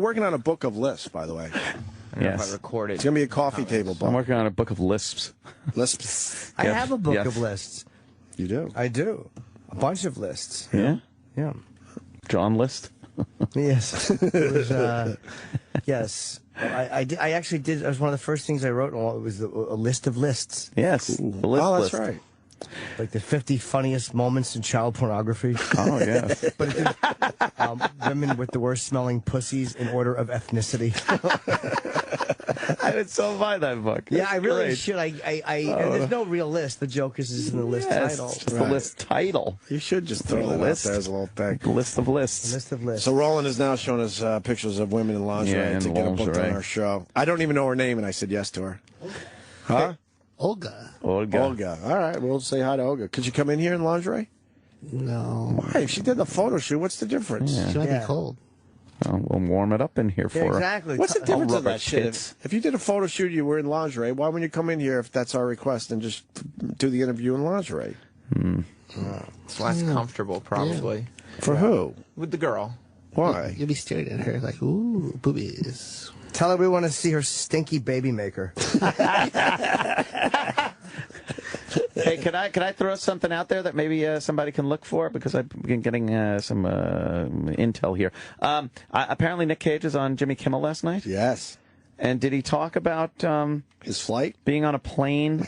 Working on a book of lists, by the way. I don't know if I recorded. It's going to be a coffee table book. I'm working on a book of lisps. Lisps. I have a book of lists. You do? I do. A bunch of lists. Yeah? Yeah. John List? Yes. It was, yes. I actually did. It was one of the first things I wrote. It was a list of lists. Yes. The list that's list. right. Like the 50 funniest moments in child pornography. Oh, yes. But it did, women with the worst smelling pussies in order of ethnicity. I would so buy that book. Yeah, I really great. should. And there's no real list. The joke is in the list title. It's just the list title. You should just throw that out there as a little thing. The list of lists. List of lists. So Roland has now shown us pictures of women in lingerie to get a book on our show. I don't even know her name, and I said yes to her. Huh? Olga. Olga. All right, we'll say hi to Olga. Could you come in here in lingerie? No. Why? If she did the photo shoot, what's the difference? She might be cold. We'll warm it up in here for her. Exactly. What's the difference of rubber that shit? tits. If you did a photo shoot, you were in lingerie, why wouldn't you come in here if that's our request and just do the interview in lingerie? It's less comfortable, probably. For who? With the girl. Why? You'll be staring at her like, ooh, boobies. Tell her we want to see her stinky baby maker. Hey, can I throw something out there that maybe somebody can look for? Because I've been getting some intel here. Apparently Nick Cage was on Jimmy Kimmel last night. Yes. And did he talk about his flight? Being on a plane?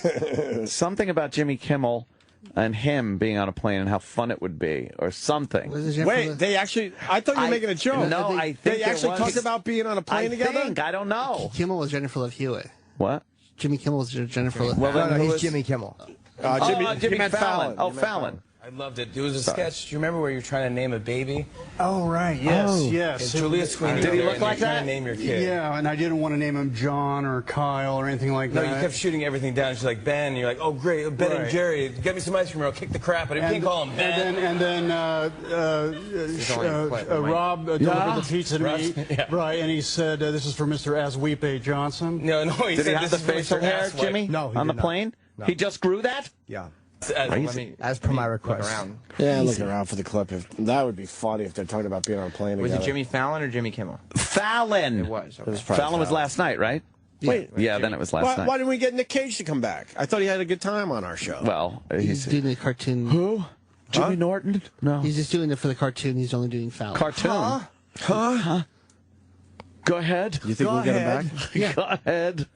Something about Jimmy Kimmel and him being on a plane and how fun it would be, or something. Wait, they actually... I thought you were making a joke. No, I think they actually talked about being on a plane together? I don't know. Kimmel was Jennifer Love Hewitt. What? Jimmy Kimmel was Jennifer Love Well, No, he's Jimmy Kimmel. Jimmy Fallon. Oh, Fallon. I loved it. It was a sketch. Do you remember where you're trying to name a baby? Oh, right. Yes, yes. And Julia Sweeney. Did he look like Trying that? to name your kid. Yeah, and I didn't want to name him John or Kyle or anything like No, that. you kept shooting everything down. She's like, Ben. And you're like, oh, great. Ben and Jerry. Get me some ice cream or I'll kick the crap out of you. You can't call him Ben. And then Rob delivered the pizza to me. Yeah. Right, and he said, this is for Mr. Asweepe Johnson. No, he Did said he have the this is for facial Mr. hair, Asswipe. Jimmy? No, he on the did not. plane? No. He just grew that? Yeah. As per my request. Look around. Yeah, looking around for the clip. That would be funny if they're talking about being on a plane Was together. it Jimmy Fallon or Jimmy Kimmel? Fallon. It was. Okay. Fallon was last night, right? Wait. Yeah, then it was last night. Why didn't we get Nick Cage to come back? I thought he had a good time on our show. Well, He's doing the cartoon. Who? Jimmy Norton? No. He's just doing it for the cartoon. He's only doing Fallon. Cartoon. Huh? Go ahead. You think we'll get him back? Yeah. Go ahead.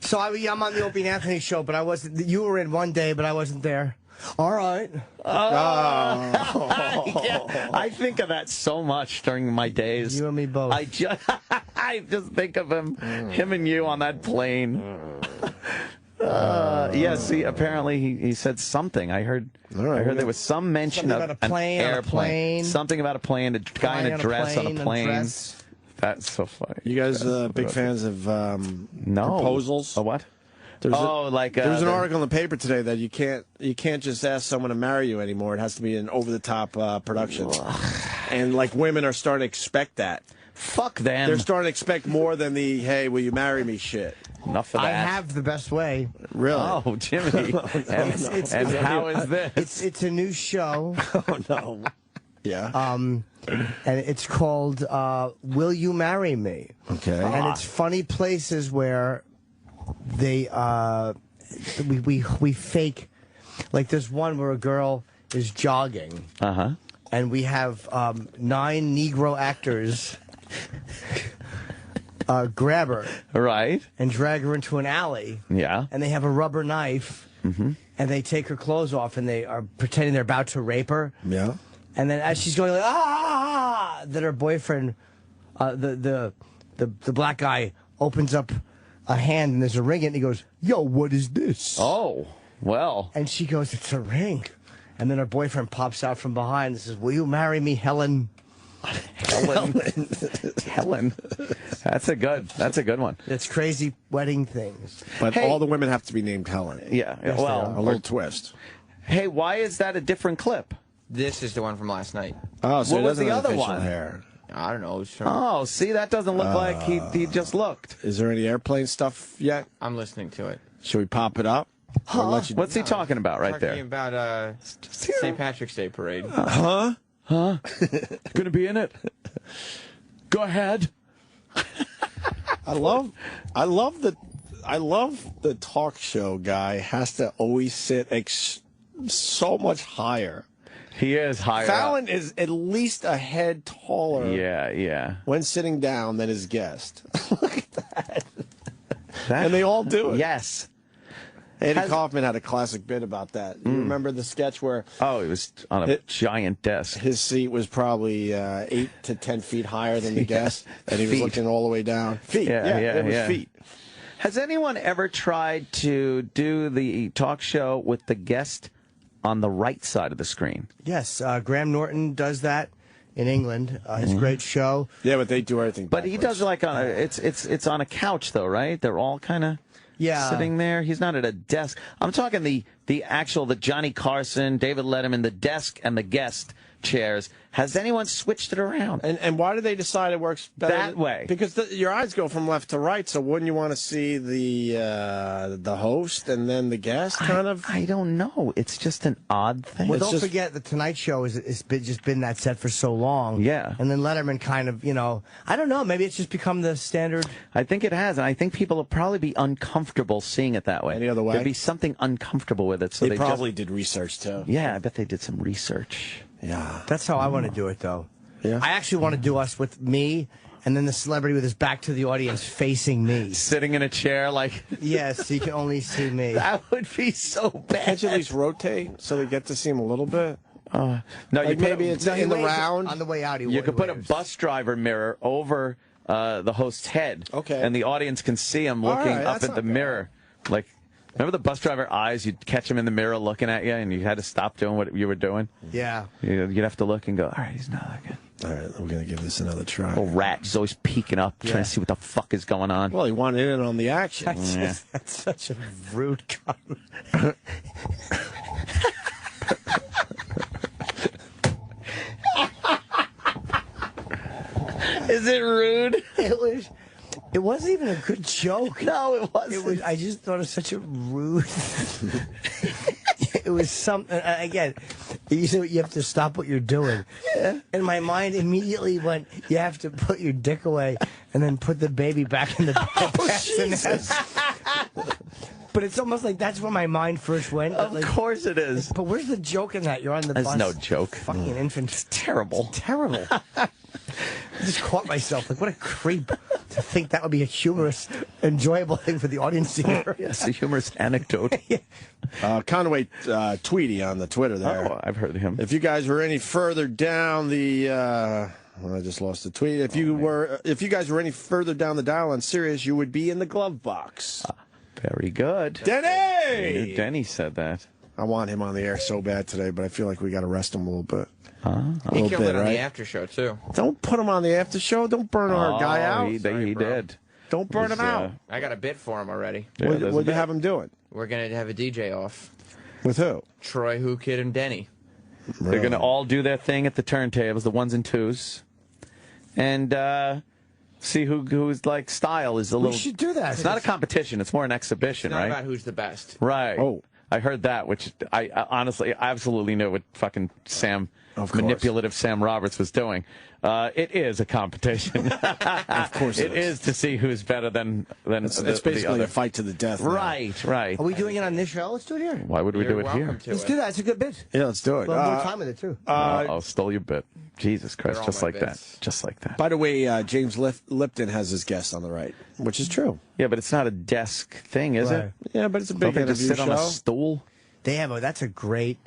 So I'm on the Opie and Anthony show, but I wasn't. You were in one day, but I wasn't there. All right. Yeah, I think of that so much during my days. You and me both. I just think of him and you on that plane. Yeah, see, apparently he said something. I heard there was some mention Something of about a plane, an on a airplane. plane. Something about a plane, a guy in a dress on a plane. That's so funny. You guys big fans of proposals? A what? There's there's an article in the paper today that you can't just ask someone to marry you anymore. It has to be an over-the-top production. And like women are starting to expect that. Fuck them. They're starting to expect more than the "Hey, will you marry me?" shit. Enough of that. I have the best way. Really? Oh, Jimmy. And how is this? It's a new show. Oh no. Yeah. And it's called "Will You Marry Me?" Okay. And it's funny places where they we fake. Like there's one where a girl is jogging. And we have 9 Negro actors grab her. Right. And drag her into an alley. Yeah. And they have a rubber knife. And they take her clothes off and they are pretending they're about to rape her. Yeah. And then as she's going like, ah, that her boyfriend, the black guy, opens up a hand and there's a ring in it and he goes, yo, what is this? Oh, well. And she goes, it's a ring. And then her boyfriend pops out from behind and says, will you marry me, Helen? Helen. That's a good one. It's crazy wedding things. But all the women have to be named Helen. Yeah. Yes, well, a little twist. Hey, why is that a different clip? This is the one from last night. Oh, so What it was doesn't the have other facial one? hair. I don't know. Oh, see, that doesn't look like he just looked. Is there any airplane stuff yet? I'm listening to it. Should we pop it up? What's he talking about right Talking there? about St. Patrick's Day parade. Gonna be in it? Go ahead. I love the talk show guy has to always sit so much higher. He is higher. Fallon is at least a head taller. Yeah. When sitting down than his guest. Look at that. And they all do it. Yes. Andy Kaufman had a classic bit about that. You remember the sketch where... Oh, he was on a giant desk. His seat was probably 8 to 10 feet higher than the guest, and he was Feet. looking all the way down. Feet, it was feet. Has anyone ever tried to do the talk show with the guest on the right side of the screen? Yes, Graham Norton does that in England. His great show. Yeah, but they do everything But he does it like on a, it's on a couch though, right? They're all kind of sitting there. He's not at a desk. I'm talking the Johnny Carson, David Letterman, the desk and the guest chairs. Has anyone switched it around? And why do they decide it works better that way? Because your eyes go from left to right, so wouldn't you want to see the host and then the guest, kind of? I don't know. It's just an odd thing. Well, don't forget the Tonight Show has just been that set for so long. Yeah. And then Letterman kind of, I don't know, maybe it's just become the standard. I think it has, and I think people will probably be uncomfortable seeing it that way. Any other way? There'd be something uncomfortable with it. So they probably did research, too. Yeah, I bet they did some research. Yeah. That's how I want to do it, though. Yeah. I actually want to do us with me and then the celebrity with his back to the audience facing me. Sitting in a chair like... Yes, you can only see me. That would be so bad. Can't you at least rotate so they get to see him a little bit? No, like maybe it's in the round. On the way out, you could put a bus driver mirror over the host's head. Okay. And the audience can see him looking up at the mirror. Like, remember the bus driver eyes? You'd catch him in the mirror looking at you, and you had to stop doing what you were doing? Yeah. You'd have to look and go, all right, he's not that good. All right, we're going to give this another try. Little rat. He's always peeking up, trying to see what the fuck is going on. Well, he wanted in on the action. That's such a rude comment. Is it rude? It wasn't even a good joke. No, it wasn't. I just thought it was such a rude. It was something. Again, you have to stop what you're doing. Yeah. And my mind immediately went, you have to put your dick away and then put the baby back in the bassinet. But it's almost like that's where my mind first went. Of course it is. But where's the joke in that? You're on the bus. There's no joke. Fucking infant. It's terrible. Terrible. I just caught myself like, what a creep to think that would be a humorous, enjoyable thing for the audience to hear. Yes, a humorous anecdote. Conway Tweety on the Twitter there. Oh, I've heard of him. If you guys were any further down the, well, I just lost the tweet. If you guys were any further down the dial on Sirius, you would be in the glove box. Very good. Denny! Denny said that. I want him on the air so bad today, but I feel like we got to rest him a little bit. He killed it on the after show, too. Don't put him on the after show. Don't burn our guy out. He did. Don't burn him out. I got a bit for him already. What do you have him doing? We're going to have a DJ off. With who? Troy, Who Kid, and Denny. Really? They're going to all do their thing at the turntables, the ones and twos. And see who's like style is a little... We should do that. It's not a competition. It's more an exhibition, It's not right? about who's the best. Right. Oh. I heard that, which I honestly absolutely knew what fucking manipulative Sam Roberts was doing. It is a competition. Of course it is to see who's better than it's basically the other. a fight to the death. Right. Are we doing it on this show? Let's do it here. Why would we do it here? Let's do that. It's a good bit. Yeah, let's do it. We'll have more time with it, too. Stole your bit. Jesus Christ, all just my like bits. that. Just like that. By the way, James Lipton has his guest on the right, which is true. Yeah, but it's not a desk thing, is Right. it? Yeah, but it's a Don't big they just interview sit show. on a stool? They have that's a great,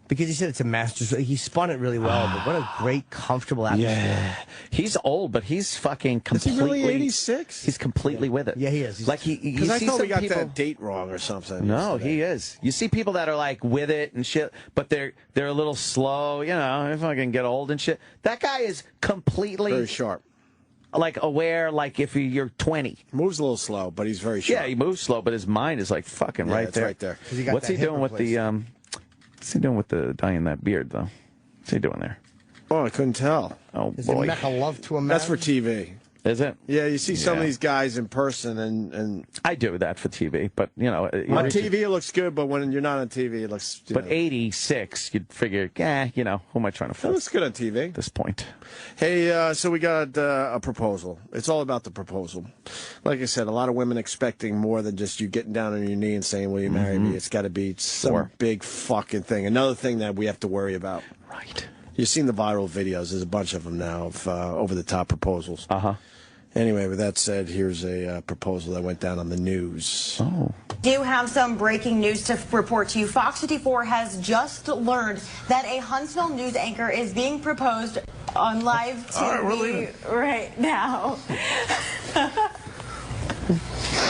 because he said it's a master. He spun it really well, but what a great, comfortable atmosphere. Yeah. He's old, but he's fucking Is he completely... really 86? He's completely with it. Yeah, he is. Like you Because I see thought some we got people... that date wrong or something. No, yesterday. he is. You see people that are like with it and shit, but they're a little slow, you know, if I can get old and shit. That guy is completely Very sharp. like aware, like if you're 20. Moves a little slow, but he's very sharp. Yeah, he moves slow, but his mind is like fucking Yeah, right it's there. right there. 'Cause he got What's that he hip doing with the what's he doing with the dyeing that beard though? What's he doing there? Oh, I couldn't tell. Oh Is boy. it Make a Love to a Man? That's for TV. Is it? Yeah, you see some of these guys in person, and I do that for TV, but you know, on TV it looks good, but when you're not on TV, it looks. But 86, you'd figure, you know, who am I trying to fool? It looks good on TV at this point. Hey, so we got a proposal. It's all about the proposal. Like I said, a lot of women expecting more than just you getting down on your knee and saying, "Will you marry me?" It's got to be some big fucking thing. Another thing that we have to worry about. Right. You've seen the viral videos. There's a bunch of them now of over-the-top proposals. Uh-huh. Anyway, with that said, here's a proposal that went down on the news. Oh. Do have some breaking news to report to you. Fox 54 has just learned that a Huntsville news anchor is being proposed on live TV right now.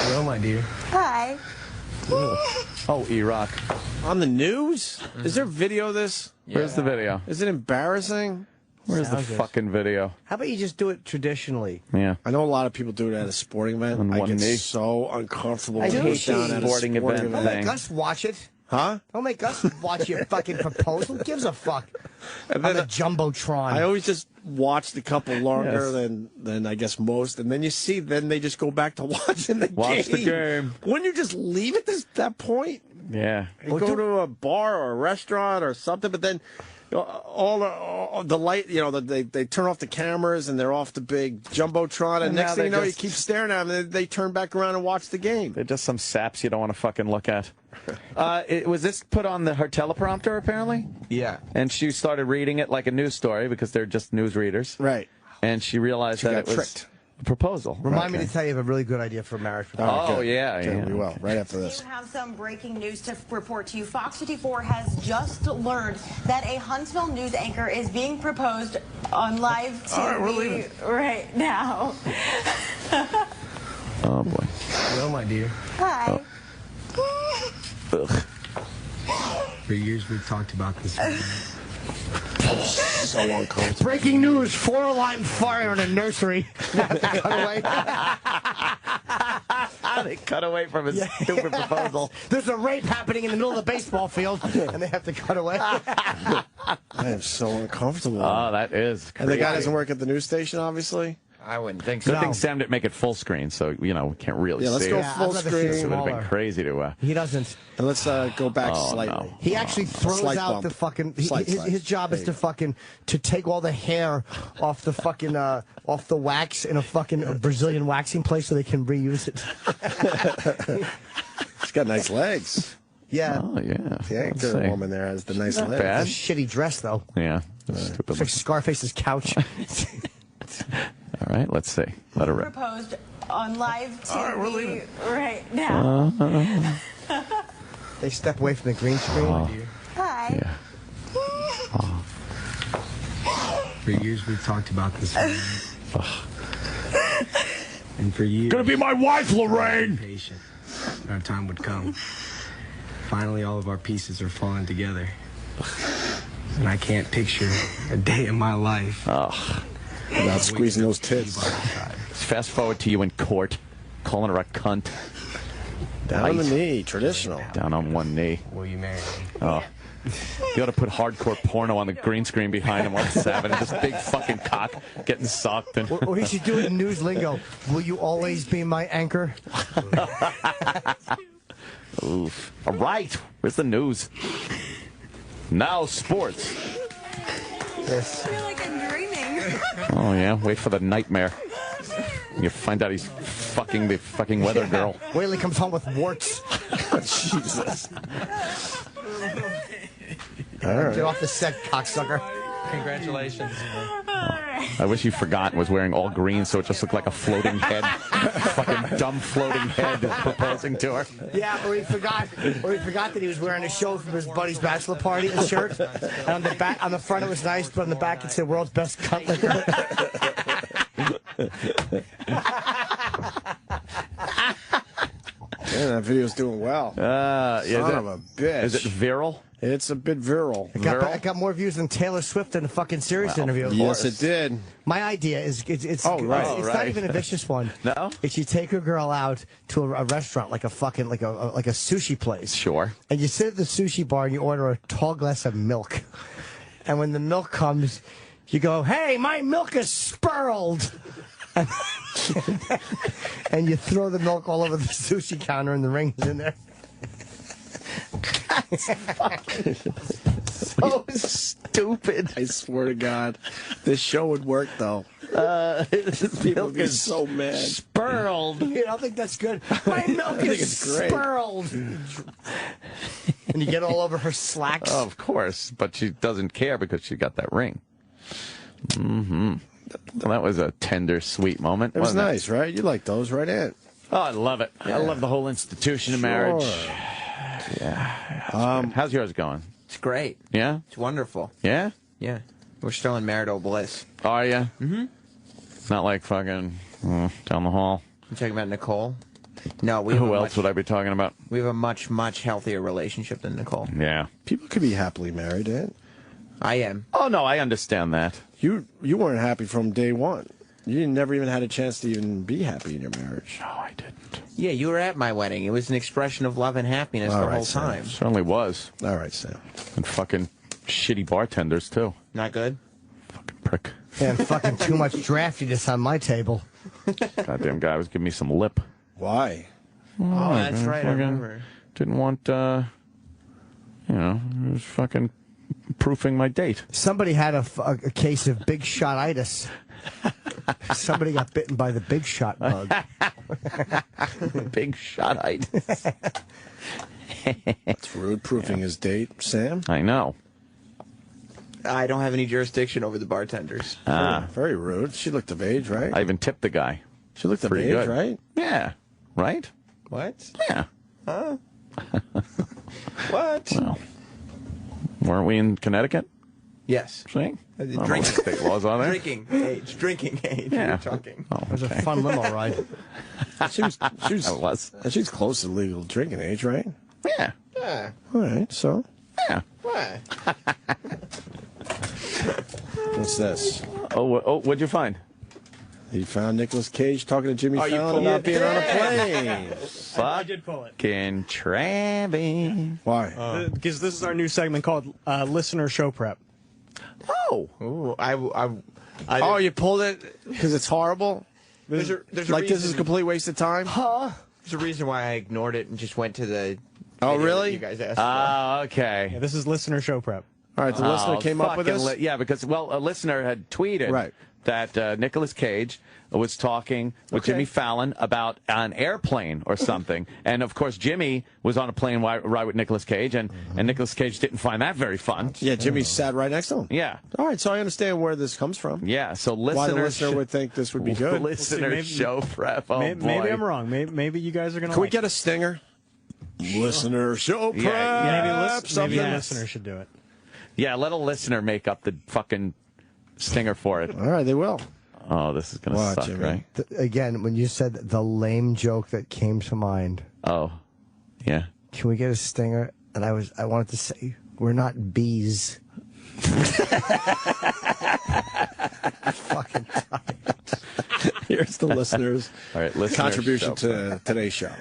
Hello, my dear. Hi. Oh, Iraq. On the news? Is there video of this? Where's the video? Is it embarrassing? Where's the fucking video? How about you just do it traditionally? Yeah. I know a lot of people do it at a sporting event. On I one get knee. so uncomfortable I when hate it's down at a sporting event Don't thing. make us watch it. Huh? Don't make us watch your fucking proposal. Who gives a fuck? And On then the Jumbotron. I always just watch the couple longer Yes. than I guess most, and then you see, then they just go back to watching the game. Watch the game. Wouldn't you just leave at that point? Yeah. And go to a bar or a restaurant or something, but then all the light, you know, they turn off the cameras and they're off the big Jumbotron, and And next now thing you they're know, you just- keep staring at them, and they turn back around and watch the game. They're just some saps you don't want to fucking look at. Was this put on her teleprompter, apparently? Yeah. And she started reading it like a news story because they're just news readers. Right. And she realized She that got it was tricked. a proposal. Remind me to tell you of a really good idea for a marriage proposal. Oh, yeah. Okay, we will, right after Do this. have some breaking news to report to you. Fox 54 has just learned that a Huntsville news anchor is being proposed on live TV right now. Oh, boy. Hello, my dear. Hi. Ugh. For years we've talked about this. So uncomfortable. Breaking news: 4 alarm fire in a nursery. Cut away. They cut away from his stupid proposal. There's a rape happening in the middle of the baseball field, and they have to cut away. I am so uncomfortable. Oh, that is And the guy crazy. doesn't work at the news station, obviously. I wouldn't think Good so. thing Sam didn't make it full screen, so, you know, we can't really Yeah, let's see go it. full I'd rather see it screen. It would have been smaller. crazy to... He doesn't. And let's go back slightly. no. He actually throws slight out bump. the fucking. Slight. His job is There to you go. fucking to take all the hair off the fucking off the wax in a fucking Brazilian waxing place so they can reuse it. He's got nice legs. Yeah. Oh, yeah. The Let's anchor see. woman there has the nice Not legs. bad. Shitty dress though. Yeah. Stupid. It's like Scarface's couch. All right, let's see. Let her rip. Proposed on live TV right now. They step away from the green screen. Hi. Yeah. For years we've talked about this. And for years. Gonna be my wife, Lorraine! Patient. Our time would come. Finally, all of our pieces are falling together. And I can't picture a day in my life. Without squeezing those tits. Fast forward to you in court, calling her a cunt. Down on the knee, traditional. Down on one knee. Will you marry me? Oh. You ought to put hardcore porno on the green screen behind him while he's having this big fucking cock getting sucked. And Or he should do it in news lingo. Will you always be my anchor? Oof. All right, where's the news? Now sports. Yes. I feel like I'm dreaming. Oh yeah, wait for the nightmare. You find out he's fucking the fucking weather girl. Wait till he comes home with warts. Jesus. All right. Get off the set, cocksucker. Congratulations. I wish he forgot and was wearing all green, so it just looked like a floating head, fucking dumb floating head proposing to her. Yeah, or he forgot that he was wearing a show from his buddy's bachelor party, a shirt. And on the back, on the front it was nice, but on the back it said "World's Best Cunt Licker." Man, that video's doing well. Son of a bitch. Is it viral? It's a bit viral. It got more views than Taylor Swift in a fucking Sirius interview. Yes, it did. My idea is it's Oh, right. it's right. not even a vicious one. No? It's you take a girl out to a restaurant like a fucking like a sushi place. Sure. And you sit at the sushi bar and you order a tall glass of milk. And when the milk comes, you go, "Hey, my milk is spurled." and you throw the milk all over the sushi counter and the ring's in there. So stupid. I swear to God, this show would work though. People would be so mad. Spurled. You don't think that's good? My milk is spurled. And you get all over her slacks. Oh, of course, but she doesn't care because she got that ring. Mm-hmm. That was a tender, sweet moment. It was nice, right? You like those, right, Aunt? Oh, I love it. Yeah. I love the whole institution of marriage. Yeah. How's yours going? It's great. Yeah? It's wonderful. Yeah? Yeah. We're still in marital bliss. Are you? Mm-hmm. Not like fucking down the hall. You talking about Nicole? No, Who else would I be talking about? We have a much, much healthier relationship than Nicole. Yeah. People could be happily married, Aunt. I am. Oh, no, I understand that. You weren't happy from day one. You never even had a chance to even be happy in your marriage. No, I didn't. Yeah, you were at my wedding. It was an expression of love and happiness the whole time. Certainly was. All right, Sam. And fucking shitty bartenders, too. Not good? Fucking prick. And fucking too much draftiness on my table. Goddamn guy was giving me some lip. Why? Oh, that's right. I remember. Didn't want, he was fucking proofing my date. Somebody had a case of big shot-itis. Somebody got bitten by the big shot bug. Big shot-itis. That's rude, proofing his date, Sam. I know. I don't have any jurisdiction over the bartenders. Very rude. She looked of age, right? I even tipped the guy. She looked of Pretty age, good. right? Yeah. Right? What? Yeah. Huh? What? Well, weren't we in Connecticut? Yes. See? Drinking state laws on there. Drinking age. Drinking age. Yeah. You're talking. Oh, It was a fun limo ride. She was she's close to legal drinking age, right? Yeah. Yeah. All right, so Yeah. What? what's this? Oh, what'd you find? He found Nicolas Cage talking to Jimmy Oh, you Fallon pulled about it? being on a plane. I did pull it. Fucking Travis. Why? Because this is our new segment called Listener Show Prep. Oh. Ooh, Oh, you pulled it because it's horrible? There's a Like this is a reason- complete waste of time? There's a reason why I ignored it and just went to the. Oh, video really? that you guys asked for. Oh, okay. Yeah, this is Listener Show Prep. All right, the listener came up with this? Yeah, because, a listener had tweeted that Nicolas Cage was talking with Jimmy Fallon about an airplane or something. And, of course, Jimmy was on a plane ride with Nicolas Cage, and Nicolas Cage didn't find that very fun. Yeah, Jimmy sat right next to him. Yeah. All right, so I understand where this comes from. Yeah, so Why the listener would think this would be good. Listener show prep. Oh, Maybe boy. I'm wrong. Maybe you guys are going to Can we get a stinger? Listener show prep. Maybe a listener should do it. Yeah, let a listener make up the fucking stinger for it. All right, they will. Oh, this is going to suck, Jimmy. right? Again, when you said the lame joke that came to mind. Oh, yeah. Can we get a stinger? And I wanted to say, we're not bees. Fucking Here's the listeners' All right, listener contribution show to today's show.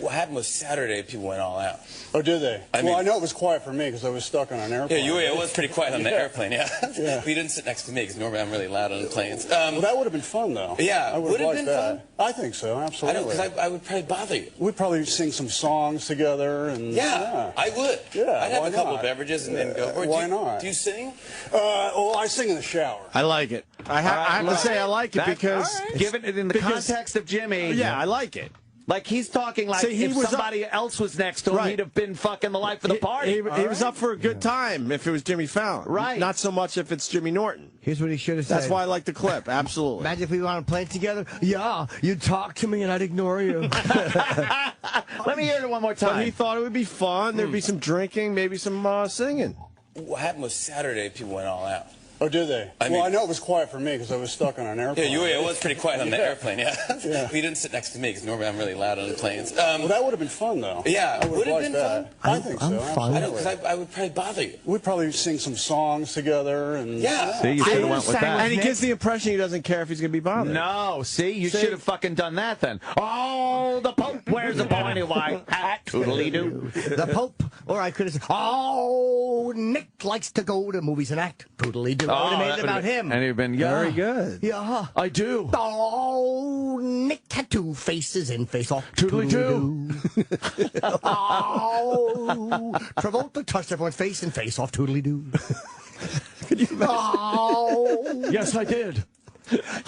What happened was Saturday, people went all out. Oh, did they? I I know it was quiet for me because I was stuck on an airplane. Yeah, it was pretty quiet on the airplane, yeah. Yeah. But you didn't sit next to me because normally I'm really loud on planes. Well, that would have been fun, though. Yeah, I would have liked been that. fun? I think so, absolutely. I don't, because I would probably bother you. We'd probably sing some songs together. And Yeah, I would. Yeah, I'd have why a couple not? of beverages and then go. Or Why do you, not? Do you sing? Well, I sing in the shower. I like it. I have to say I like it because... Given it in the context of Jimmy. Yeah, I like it. Like, he's talking like See, if somebody else was next to him, he'd have been fucking the life of the party. He was up for a good time if it was Jimmy Fallon. Right. Not so much if it's Jimmy Norton. Here's what he should have said. That's why I like the clip. Absolutely. Imagine if we were on a plane together. Yeah, you'd talk to me and I'd ignore you. Let me hear it one more time. But he thought it would be fun. There'd be some drinking, maybe some singing. What happened was Saturday, people went all out. Oh, did they? I know it was quiet for me because I was stuck on an airplane. Yeah, it was pretty quiet on the airplane, yeah. Yeah. But you didn't sit next to me because normally I'm really loud on planes. Well, that would have been fun, though. Yeah, I would have been that. fun? I think so. I'm fun. I don't, because I would probably bother you. We'd probably sing some songs together. And Yeah. See, you should have went with that. And he gives the impression he doesn't care if he's going to be bothered. No, see, you should have fucking done that then. Oh, the Pope wears a pointy white hat. Toodly-doo. The Pope. Or I could have said, oh, Nick likes to go to movies and act. Poodly-doo. would have made it about him. And he'd been very good. Yeah. I do. Oh, Nick Tattoo faces in face off. Toodly-doo. Oh, Travolta touched everyone's face in face off. Toodly-doo. Could you imagine? Oh. Yes, I did.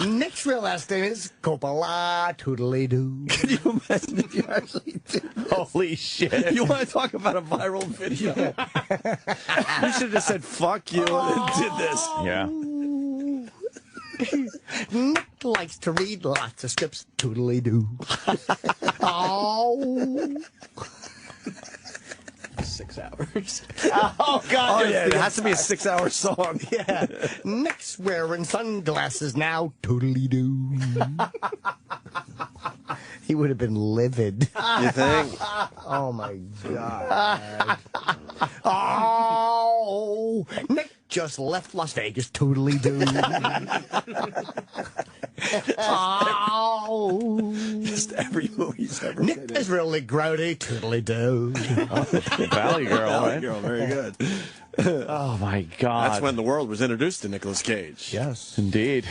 Nick's real last name is Coppola. Toodly-doo. Can you imagine if you actually did? Holy shit. You want to talk about a viral video? You should have just said "fuck you" and did this. Yeah. Nick likes to read lots of scripts. Toodly-doo. Oh. 6 hours. Oh, God. Oh, yeah, it has to be a 6-hour song. Yeah. Nick's wearing sunglasses now. Toodly-doo. He would have been livid. You think? Oh, my God. Oh, Nick just left Las Vegas. Toodly-doo. Oh. Just every movie he's ever Nick been in. is really grody. Toodly-doo. Valley Girl, Valley right? Girl, very good. Oh, my God. That's when the world was introduced to Nicolas Cage. Yes. Indeed.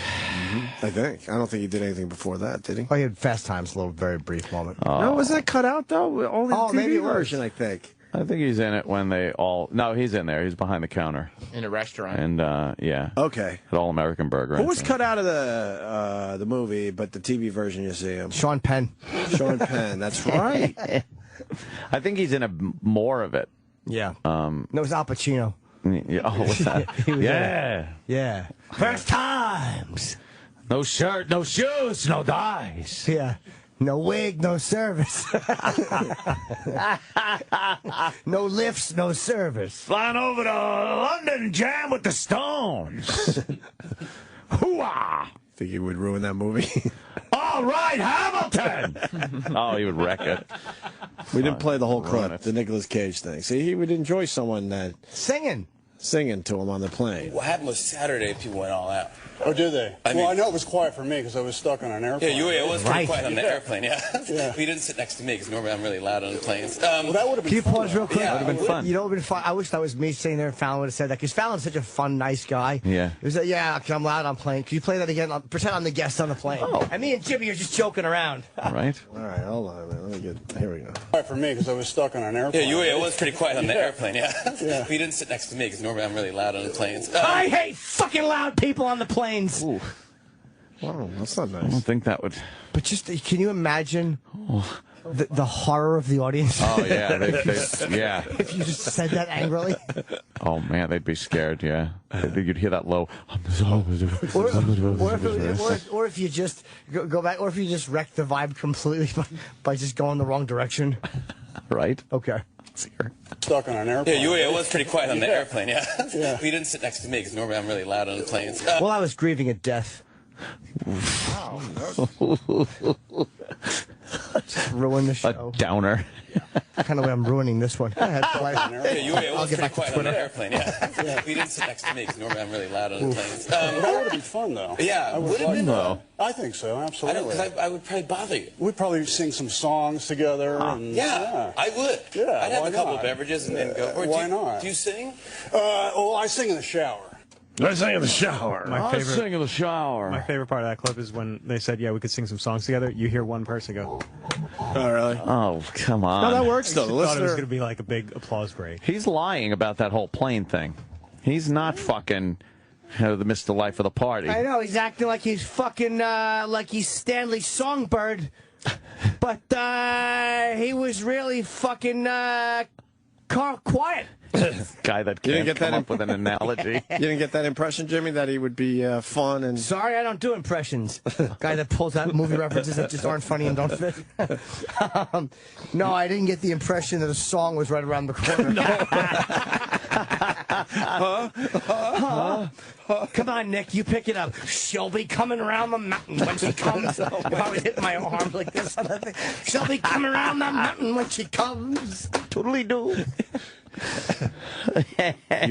I think. I don't think he did anything before that, did he? Oh, he had Fast Times, a little very brief moment. No, was that cut out, though? Only the TV maybe it was. version, I think. I think he's in it when they all... No, he's in there. He's behind the counter. In a restaurant. And, yeah. Okay. At All American Burger. Who was cut out of the movie, but the TV version you see him? Sean Penn. Sean Penn, that's right. I think he's in more of it. Yeah. No, it was Al Pacino. Yeah. Oh, what's that? Yeah. Yeah. First times. No shirt, no shoes, no dice. Yeah. No wig, no service. No lifts, no service. Flying over to London, jam with the Stones. Hoo-ah! Think he would ruin that movie? All right, Hamilton! Oh, he would wreck it. We didn't play the whole Ruin clip, it. the Nicolas Cage thing. See, he would enjoy someone that Singing. singing to him on the plane. What happened was Saturday, people went all out. Oh, did they? I Well, mean- I know it was quiet for me because I was stuck on an Yeah, airplane. it was pretty Right. quiet on the airplane, yeah. Yeah. He didn't sit next to me because normally I'm really loud on the planes. Well, that would have been Can you fun, pause though. real quick? Yeah, That would've been fun. You know what would have been fun? I wish that was me sitting there and Fallon would have said that, because Fallon's such a fun, nice guy. Yeah. He was like, yeah, I'm loud on plane. Can you play that again? Pretend I'm the guest on the plane. Oh. And me and Jimmy are just joking around. Right? All right, hold on a minute. Let me get. Here we go. Quiet for me because I was stuck on an Yeah, airplane. it was pretty quiet on the airplane, yeah. Yeah. He didn't sit next to me because normally I'm really loud on the planes. I hate fucking loud people on the planes. Ooh, Wow, that's not I don't nice. think that would... But just, can you imagine the horror of the audience? Oh, yeah. Yeah. If you just said that angrily. Oh, man, they'd be scared, yeah. You'd hear that low... Or if you just go back, or if you just wreck the vibe completely by just going the wrong direction. Right? Okay. Stuck on an airplane. Yeah, it was pretty quiet on the airplane, yeah. He didn't sit next to me because normally I'm really loud on the planes. Well, I was grieving a death. Just ruin the show. A downer. Kind of way I'm ruining this one. Go ahead, Dwight. It I'll was get pretty back to quiet on the Twitter. airplane, yeah. He didn't sit next to me because normally I'm really loud on the planes. That would have been fun, though. Yeah, I would have been though. I think so, I absolutely. don't, because I would probably bother you. We'd probably sing some songs together. And, Yeah, I would. Yeah, I'd have why a couple not? of beverages and then go. Or Why do you, not? Do you sing? Well, I sing in the shower. I sang in the shower. My I favorite, sing in the shower. my favorite part of that clip is when they said, yeah, we could sing some songs together. You hear one person go, Oh, really? Oh, come on. No, that works, though. The thought it was listener. going to be like a big applause break. He's lying about that whole plane thing. He's not fucking the Mr. Life of the party. I know, he's acting like he's fucking, like he's Stanley Songbird. But, he was really fucking, quiet. Guy that You can't didn't get come that up with an analogy. You didn't get that impression, Jimmy, that he would be fun and. Sorry, I don't do impressions. Guy that pulls out movie references that just aren't funny and don't fit. No, I didn't get the impression that a song was right around the corner. Come on, Nick, you pick it up. She'll be coming around the mountain when she comes. If I was hitting my arm like this on that thing, she'll be coming around the mountain when she comes. Totally do.